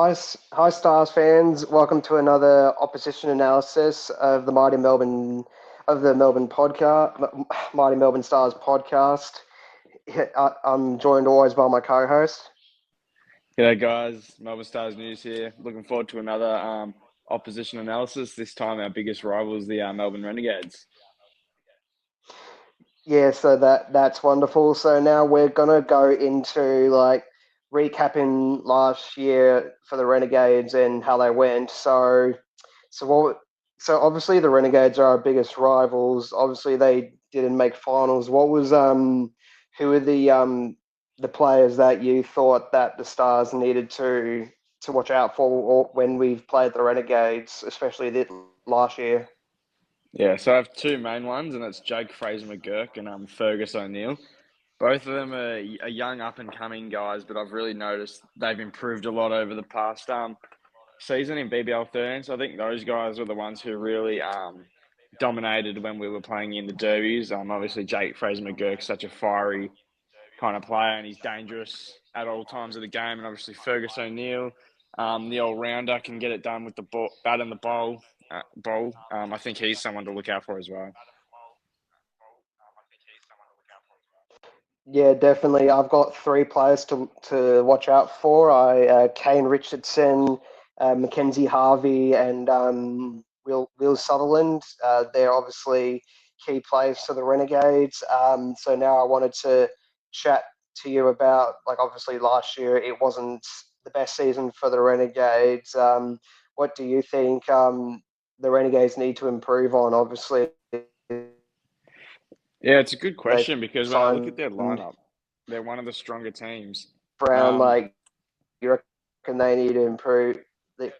Hi, Stars fans. Welcome to another opposition analysis of the Melbourne podcast, Mighty Melbourne Stars podcast. I'm joined always by my co-host. G'day guys, Melbourne Stars News here. Looking forward to another opposition analysis. This time our biggest rival is the Melbourne Renegades. Yeah, so that's wonderful. So now we're gonna go into recapping last year for the Renegades and how they went. So what? So obviously the Renegades are our biggest rivals. Obviously they didn't make finals. Who were the players that you thought that the Stars needed to watch out for when we've played the Renegades, especially last year? Yeah, so I have two main ones, and that's Jake Fraser McGurk and Fergus O'Neill. Both of them are young up and coming guys, but I've really noticed they've improved a lot over the past season in BBL 13. So I think those guys were the ones who really dominated when we were playing in the derbies. Obviously Jake Fraser McGurk's such a fiery kind of player, and he's dangerous at all times of the game. And obviously Fergus O'Neill, the all rounder, can get it done with the ball, bat and the bowl. I think he's someone to look out for as well. Yeah, definitely. I've got three players to watch out for. Kane Richardson, Mackenzie Harvey, and Will Sutherland. They're obviously key players for the Renegades. So now I wanted to chat to you about, obviously last year it wasn't the best season for the Renegades. What do you think the Renegades need to improve on? Obviously, Yeah, it's a good they've question because when I look at signed their lineup, they're one of the stronger teams. Brown. Um, You reckon they need to improve? The,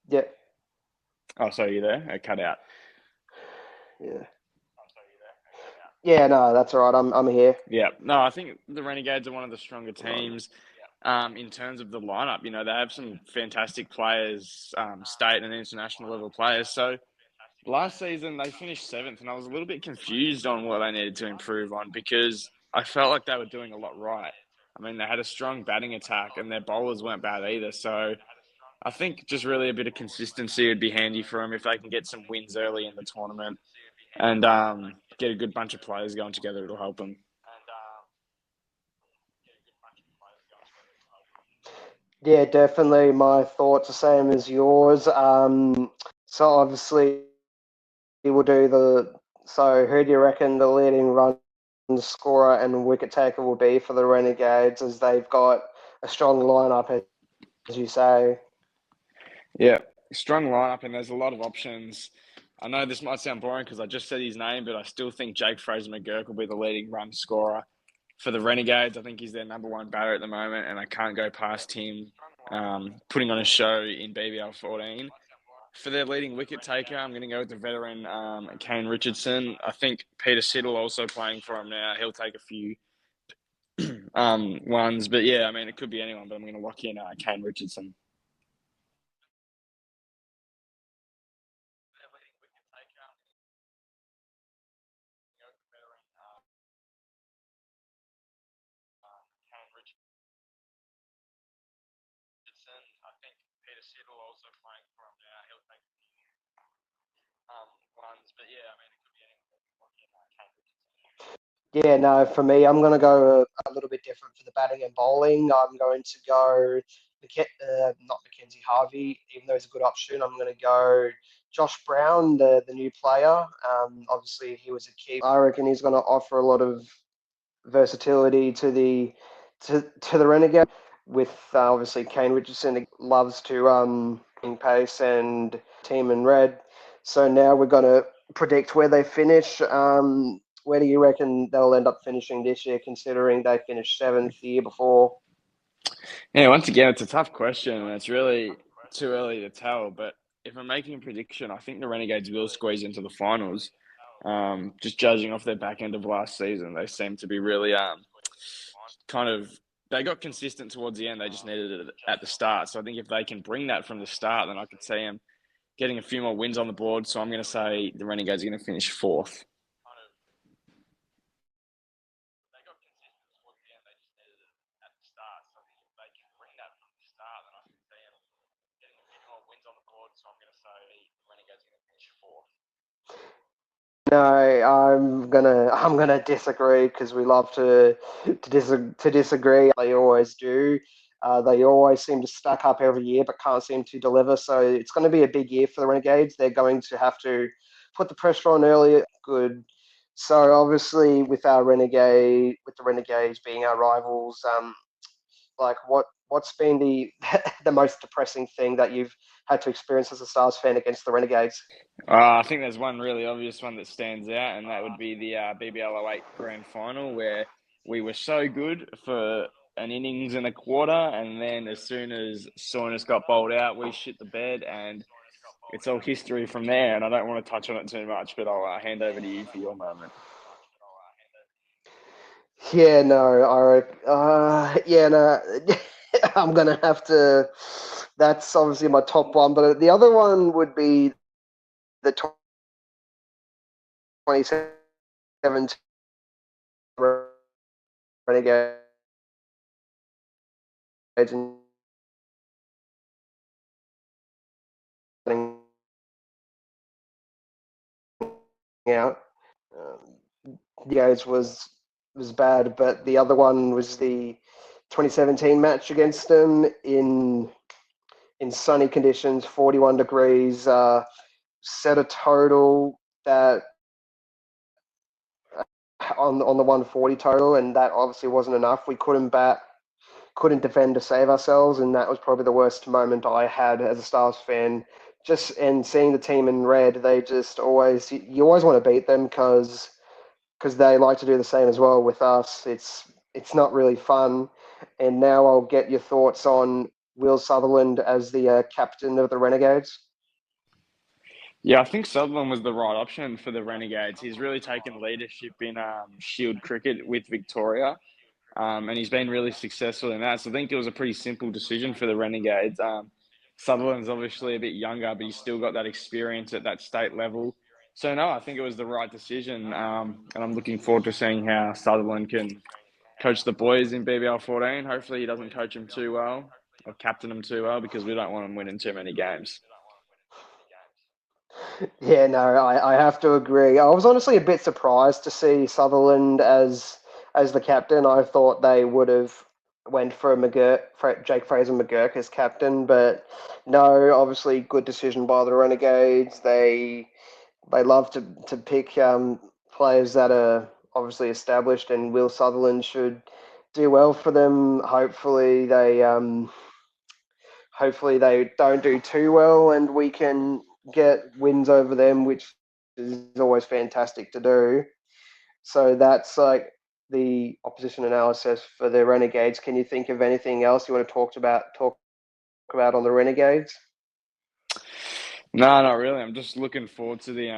yeah, oh, sorry, you there? I cut out. yeah, yeah. No, that's all right. I'm here. Yeah, no, I think the Renegades are one of the stronger teams in terms of the lineup. You know, they have some fantastic players, state and international level players. So last season they finished seventh, and I was a little bit confused on what they needed to improve on because I felt like they were doing a lot right. I mean, they had a strong batting attack, and their bowlers weren't bad either. So I think just really a bit of consistency would be handy for them if they can get some wins early in the tournament and get a good bunch of players going together. It'll help them. Yeah, definitely. My thoughts are same as yours. So obviously we'll do the. So who do you reckon the leading run scorer and wicket taker will be for the Renegades, as they've got a strong lineup, as you say? Yeah, strong lineup, and there's a lot of options. I know this might sound boring because I just said his name, but I still think Jake Fraser McGurk will be the leading run scorer for the Renegades. I think he's their number one batter at the moment, and I can't go past him putting on a show in BBL 14. For their leading wicket taker, I'm going to go with the veteran Kane Richardson. I think Peter Siddle also playing for him now. He'll take a few ones, but yeah, I mean, it could be anyone, but I'm going to lock in Kane Richardson. Yeah, no, for me, I'm going to go a little bit different for the batting and bowling. I'm going to go, not Mackenzie Harvey, even though he's a good option. I'm going to go Josh Brown, the new player. Obviously, he was a key. I reckon he's going to offer a lot of versatility to the Renegade. With obviously Kane Richardson loves to in pace and team in red. So now we're going to predict where they finish. Where do you reckon they'll end up finishing this year, considering they finished seventh the year before? Yeah, once again, it's a tough question, and it's really too early to tell. But if I'm making a prediction, I think the Renegades will squeeze into the finals. Just judging off their back end of last season, they seem to be really kind of they got consistent towards the end. They just needed it at the start. So I think if they can bring that from the start, then I could see them getting a few more wins on the board. So I'm going to say the Renegades are going to finish fourth. No, I'm gonna disagree because we love to disagree. They always do. They always seem to stack up every year, but can't seem to deliver. So it's going to be a big year for the Renegades. They're going to have to put the pressure on early. Good. So obviously, with the Renegades being our rivals, like what's been the the most depressing thing that you've had to experience as a Stars fan against the Renegades? I think there's one really obvious one that stands out, and that would be the BBL 08 Grand Final, where we were so good for an innings and a quarter, and then as soon as Soreness got bowled out, we shit the bed, and it's all history from there. And I don't want to touch on it too much, but I'll hand over to you for your moment. Yeah, no, yeah, no, I'm gonna have to. That's obviously my top one, but the other one would be the 2017 Renegades and out. Renegades was bad, but the other one was the 2017 match against them in sunny conditions, 41 degrees. Set a total that on the 140 total, and that obviously wasn't enough. We couldn't defend to save ourselves, and that was probably the worst moment I had as a Stars fan. Just and seeing the team in red, they just always you always want to beat them because they like to do the same as well with us. It's not really fun. And now I'll get your thoughts on Will Sutherland as the captain of the Renegades. Yeah, I think Sutherland was the right option for the Renegades. He's really taken leadership in Shield cricket with Victoria. And he's been really successful in that. So I think it was a pretty simple decision for the Renegades. Sutherland's obviously a bit younger, but he's still got that experience at that state level. So no, I think it was the right decision, and I'm looking forward to seeing how Sutherland can coach the boys in BBL 14. Hopefully, he doesn't coach them too well or captain them too well because we don't want them winning too many games. Yeah, no, I have to agree. I was honestly a bit surprised to see Sutherland as the captain. I thought they would have went for Jake Fraser McGurk as captain, but no, obviously good decision by the Renegades. They love to pick players that are obviously established, and Will Sutherland should do well for them. Hopefully they don't do too well, and we can get wins over them, which is always fantastic to do. So that's like the opposition analysis for the Renegades. Can you think of anything else you want to talk about on the Renegades? No, not really. I'm just looking forward to the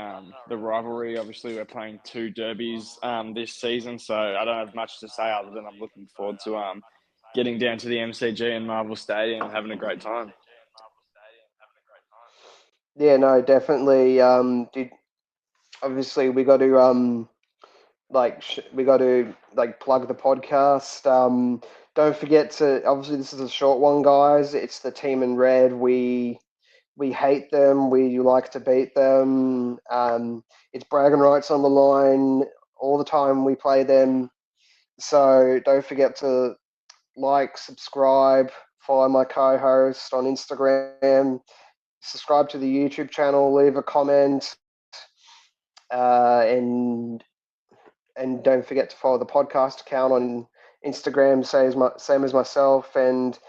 rivalry. Obviously, we're playing two derbies this season, so I don't have much to say other than I'm looking forward to getting down to the MCG and Marvel Stadium and having a great time. Yeah, no, definitely. Did obviously we got to like plug the podcast. Don't forget to obviously this is a short one, guys. It's the team in red. We hate them. We like to beat them. It's bragging rights on the line all the time we play them. So don't forget to like, subscribe, follow my co-host on Instagram, subscribe to the YouTube channel, leave a comment, and don't forget to follow the podcast account on Instagram, same as myself. And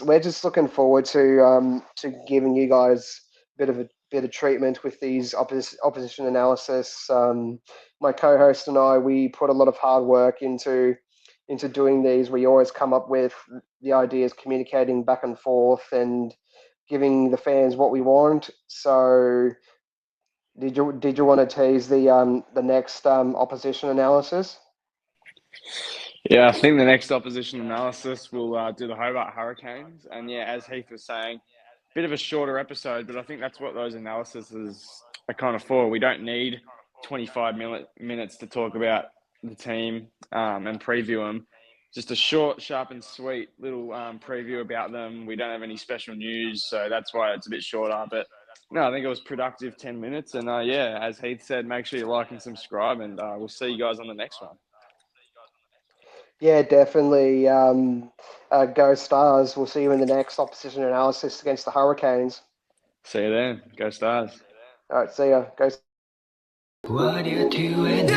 we're just looking forward to giving you guys a bit of treatment with these opposition analysis. My co-host and I, we put a lot of hard work into doing these. We always come up with the ideas, communicating back and forth, and giving the fans what we want. So did you want to tease the next opposition analysis? Yeah, I think the next opposition analysis will do the Hobart Hurricanes, and yeah, as Heath was saying, bit of a shorter episode, but I think that's what those analyses are kind of for. We don't need 25 minutes to talk about the team and preview them. Just a short, sharp, and sweet little preview about them. We don't have any special news, so that's why it's a bit shorter. But No, I think it was productive 10 minutes. And yeah, as Heath said, make sure you like and subscribe, and we'll see you guys on the next one. Yeah, definitely. Go Stars. We'll see you in the next opposition analysis against the Hurricanes. See you then. Go Stars. All right, see ya. Go. What you doing?